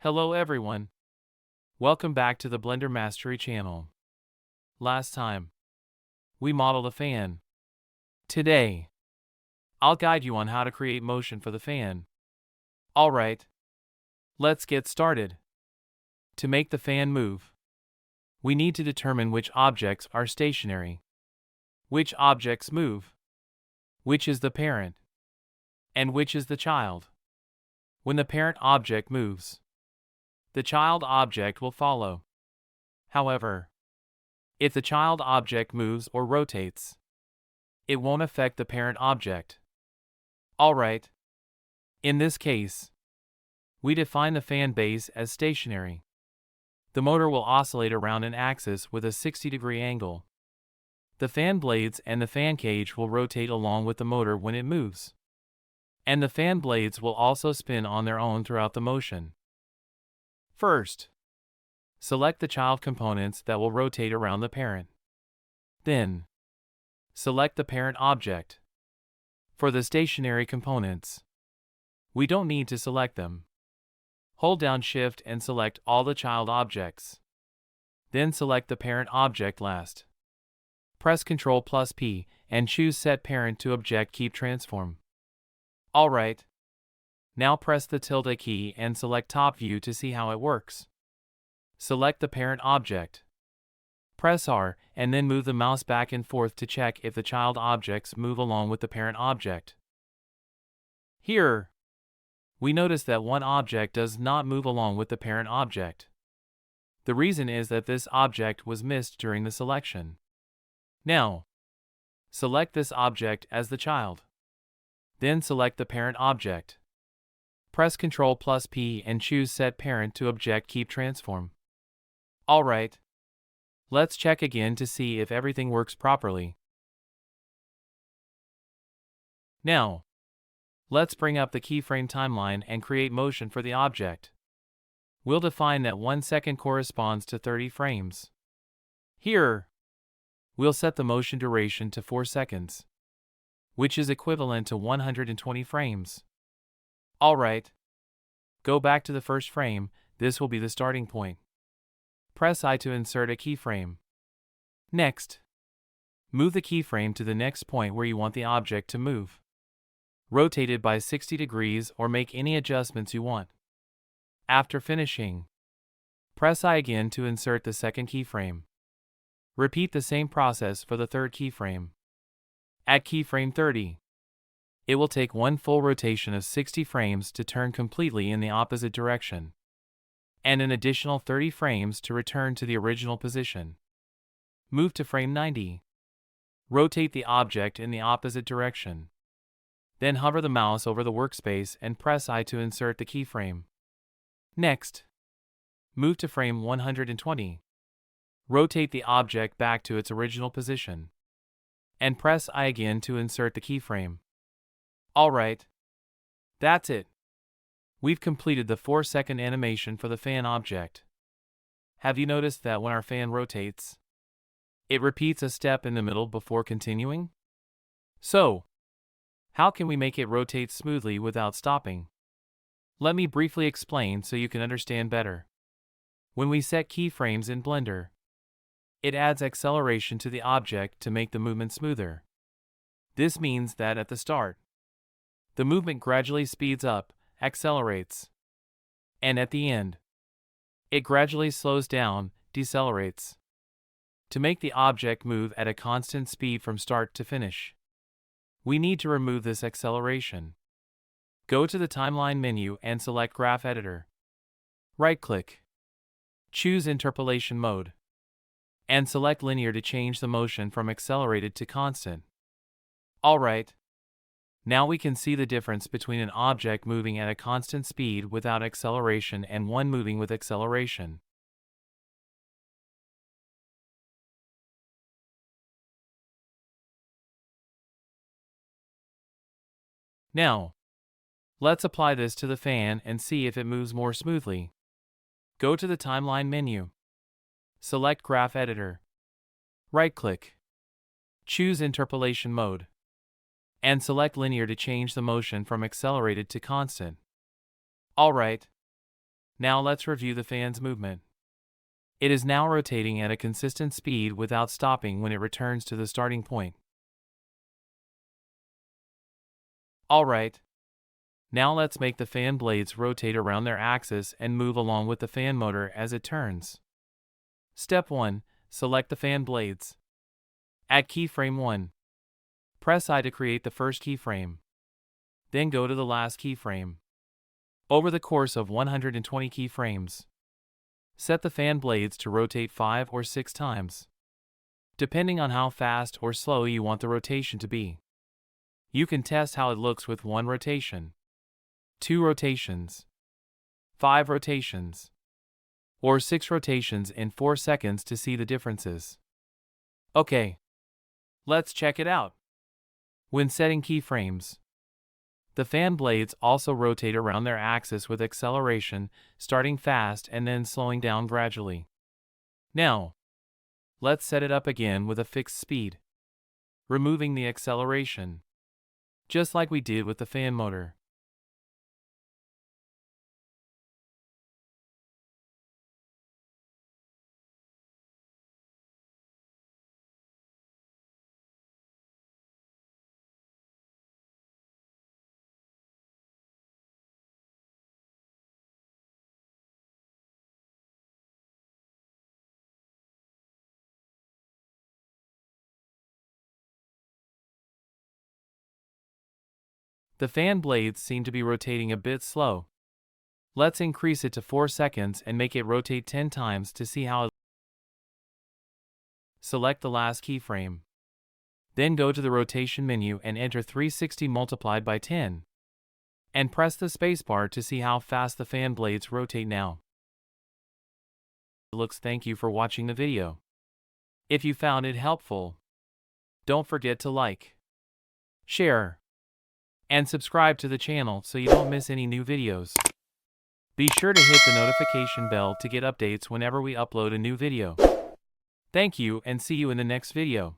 Hello everyone. Welcome back to the Blender Mastery channel. Last time, we modeled a fan. Today, I'll guide you on how to create motion for the fan. Alright, let's get started. To make the fan move, we need to determine which objects are stationary, which objects move, which is the parent, and which is the child. When the parent object moves, the child object will follow. However, if the child object moves or rotates, it won't affect the parent object. Alright, in this case, we define the fan base as stationary. The motor will oscillate around an axis with a 60-degree angle. The fan blades and the fan cage will rotate along with the motor when it moves. And the fan blades will also spin on their own throughout the motion. First, select the child components that will rotate around the parent. Then, select the parent object. For the stationary components, we don't need to select them. Hold down Shift and select all the child objects. Then select the parent object last. Press Ctrl+P and choose Set Parent to Object Keep Transform. Alright. Now press the tilde key and select Top View to see how it works. Select the parent object. Press R and then move the mouse back and forth to check if the child objects move along with the parent object. Here, we notice that one object does not move along with the parent object. The reason is that this object was missed during the selection. Now, select this object as the child. Then select the parent object. Press Ctrl+P and choose Set Parent to Object Keep Transform. Alright. Let's check again to see if everything works properly. Now, let's bring up the keyframe timeline and create motion for the object. We'll define that 1 second corresponds to 30 frames. Here, we'll set the motion duration to 4 seconds, which is equivalent to 120 frames. Alright. Go back to the first frame, this will be the starting point. Press I to insert a keyframe. Next, move the keyframe to the next point where you want the object to move. Rotate it by 60 degrees or make any adjustments you want. After finishing, press I again to insert the second keyframe. Repeat the same process for the third keyframe. At keyframe 30, it will take one full rotation of 60 frames to turn completely in the opposite direction, and an additional 30 frames to return to the original position. Move to frame 90. Rotate the object in the opposite direction. Then hover the mouse over the workspace and press I to insert the keyframe. Next, move to frame 120. Rotate the object back to its original position, and press I again to insert the keyframe. Alright. That's it. We've completed the 4-second animation for the fan object. Have you noticed that when our fan rotates, it repeats a step in the middle before continuing? So, how can we make it rotate smoothly without stopping? Let me briefly explain so you can understand better. When we set keyframes in Blender, it adds acceleration to the object to make the movement smoother. This means that at the start, the movement gradually speeds up, accelerates, and at the end, it gradually slows down, decelerates, to make the object move at a constant speed from start to finish. We need to remove this acceleration. Go to the timeline menu and select Graph Editor. Right-click. Choose Interpolation mode. And select Linear to change the motion from accelerated to constant. Alright. Now we can see the difference between an object moving at a constant speed without acceleration and one moving with acceleration. Now, let's apply this to the fan and see if it moves more smoothly. Go to the timeline menu. Select Graph Editor. Right-click. Choose Interpolation mode. And select Linear to change the motion from accelerated to constant. Alright. Now let's review the fan's movement. It is now rotating at a consistent speed without stopping when it returns to the starting point. Alright. Now let's make the fan blades rotate around their axis and move along with the fan motor as it turns. Step 1. Select the fan blades. At keyframe 1. Press I to create the first keyframe. Then go to the last keyframe. Over the course of 120 keyframes, set the fan blades to rotate 5 or 6 times, depending on how fast or slow you want the rotation to be. You can test how it looks with 1 rotation, 2 rotations, 5 rotations, or 6 rotations in 4 seconds to see the differences. Okay, let's check it out. When setting keyframes, the fan blades also rotate around their axis with acceleration, starting fast and then slowing down gradually. Now, let's set it up again with a fixed speed, removing the acceleration, just like we did with the fan motor. The fan blades seem to be rotating a bit slow. Let's increase it to 4 seconds and make it rotate 10 times to see how it. Select the last keyframe. Then go to the rotation menu and enter 360 multiplied by 10. And press the spacebar to see how fast the fan blades rotate now. Thank you for watching the video. If you found it helpful, don't forget to like, share, and subscribe to the channel so you don't miss any new videos. Be sure to hit the notification bell to get updates whenever we upload a new video. Thank you and see you in the next video.